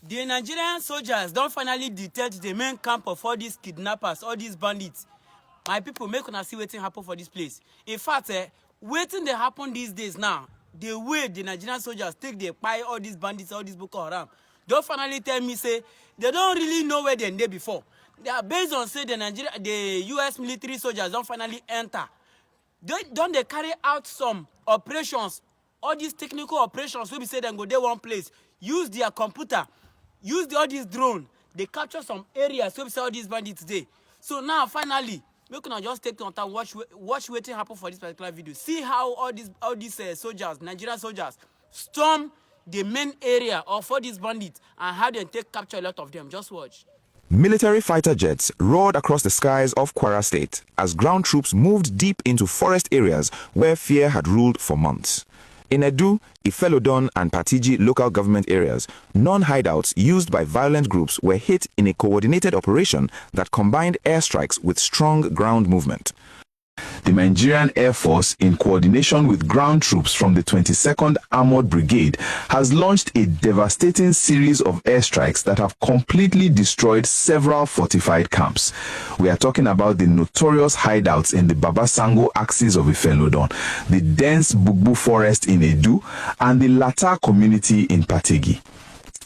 The Nigerian soldiers don't finally detect the main camp of all these kidnappers, all these bandits. My people, make una see wetin happen for this place. In fact, wetin dey happen these days now, the way the Nigerian soldiers take dey kpai all these bandits, all these Boko Haram, don finally tell me say they don't really know where they dey before. They are based on say the US military soldiers don't finally enter. They carry out some operations, all these technical operations wey be say dem go dey one place, use their computer, use all these drone, they capture some areas wey be say all these bandits dey. So now finally, make una just take your time, watch wetin happen for this particular video. See how all these soldiers, Nigerian soldiers, storm the main area of all these bandits and how they take capture a lot of them. Just watch. Military fighter jets roared across the skies of Kwara State as ground troops moved deep into forest areas where fear had ruled for months. In Edu, Ifelodon and Patigi local government areas, non-hideouts used by violent groups were hit in a coordinated operation that combined airstrikes with strong ground movement. The Nigerian Air Force, in coordination with ground troops from the 22nd Armored Brigade, has launched a devastating series of airstrikes that have completely destroyed several fortified camps. We are talking about the notorious hideouts in the Babasango axis of Ifelodon, the dense Bugbu forest in Edu, and the Lata community in Pategi.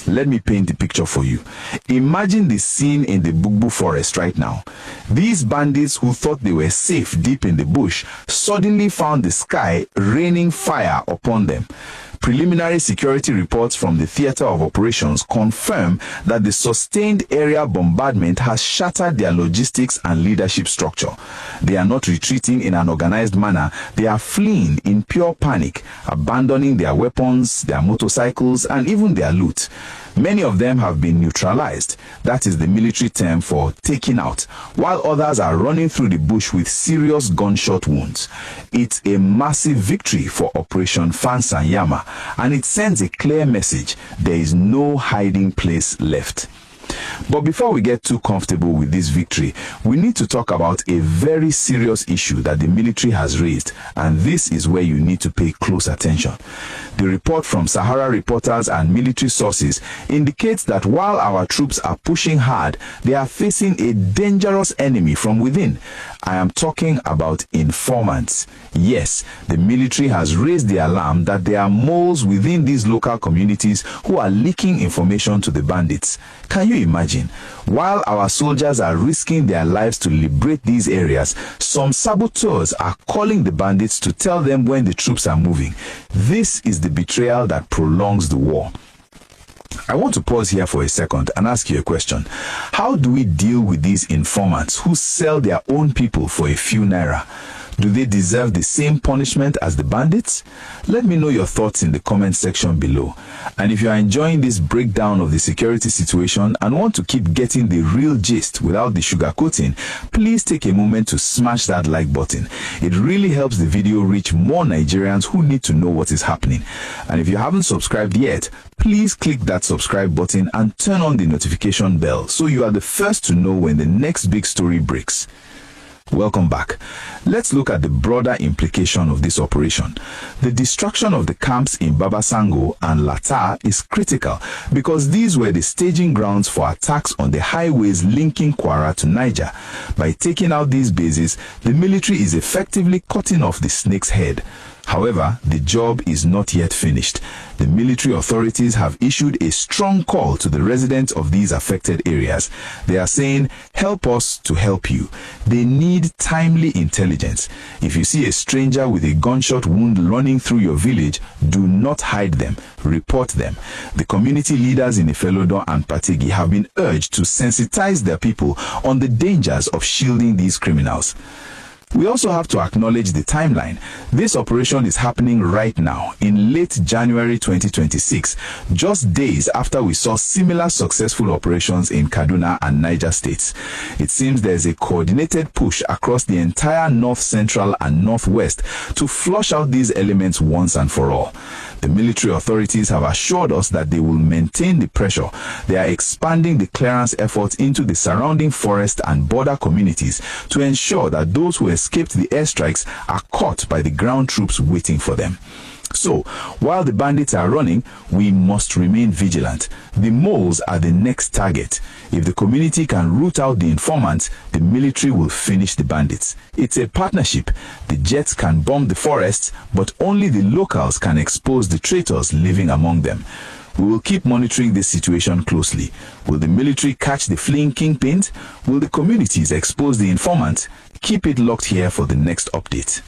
Let me paint the picture for you. Imagine the scene in the Bugbu forest right now. These bandits who thought they were safe deep in the bush suddenly found the sky raining fire upon them. Preliminary security reports from the theater of operations confirm that the sustained area bombardment has shattered their logistics and leadership structure. They are not retreating in an organized manner. They are fleeing in pure panic, abandoning their weapons, their motorcycles, and even their loot. Many of them have been neutralized. That is the military term for taken out, while others are running through the bush with serious gunshot wounds. It's a massive victory for Operation Fansanyama, and it sends a clear message: there is no hiding place left. But before we get too comfortable with this victory, we need to talk about a very serious issue that the military has raised, and this is where you need to pay close attention. The report from Sahara Reporters and military sources indicates that while our troops are pushing hard, they are facing a dangerous enemy from within. I am talking about informants. Yes, the military has raised the alarm that there are moles within these local communities who are leaking information to the bandits. Can you imagine? While our soldiers are risking their lives to liberate these areas, some saboteurs are calling the bandits to tell them when the troops are moving. This is the betrayal that prolongs the war. I want to pause here for a second and ask you a question. How do we deal with these informants who sell their own people for a few naira? Do they deserve the same punishment as the bandits? Let me know your thoughts in the comment section below. And if you are enjoying this breakdown of the security situation and want to keep getting the real gist without the sugarcoating, please take a moment to smash that like button. It really helps the video reach more Nigerians who need to know what is happening. And if you haven't subscribed yet, please click that subscribe button and turn on the notification bell so you are the first to know when the next big story breaks. Welcome back. Let's look at the broader implication of this operation. The destruction of the camps in Babasango and Lata is critical because these were the staging grounds for attacks on the highways linking Kwara to Niger. By taking out these bases, the military is effectively cutting off the snake's head. However, the job is not yet finished. The military authorities have issued a strong call to the residents of these affected areas. They are saying, help us to help you. They need timely intelligence. If you see a stranger with a gunshot wound running through your village, do not hide them. Report them. The community leaders in Ifelodon and Pategi have been urged to sensitize their people on the dangers of shielding these criminals. We also have to acknowledge the timeline. This operation is happening right now, in late January 2026, just days after we saw similar successful operations in Kaduna and Niger states. It seems there is a coordinated push across the entire North Central and Northwest to flush out these elements once and for all. The military authorities have assured us that they will maintain the pressure. They are expanding the clearance efforts into the surrounding forest and border communities to ensure that those who escaped the airstrikes are caught by the ground troops waiting for them. So, while the bandits are running, we must remain vigilant. The moles are the next target. If the community can root out the informants, the military will finish the bandits. It's a partnership. The jets can bomb the forests, but only the locals can expose the traitors living among them. We will keep monitoring this situation closely. Will the military catch the fleeing kingpins? Will the communities expose the informants? Keep it locked here for the next update.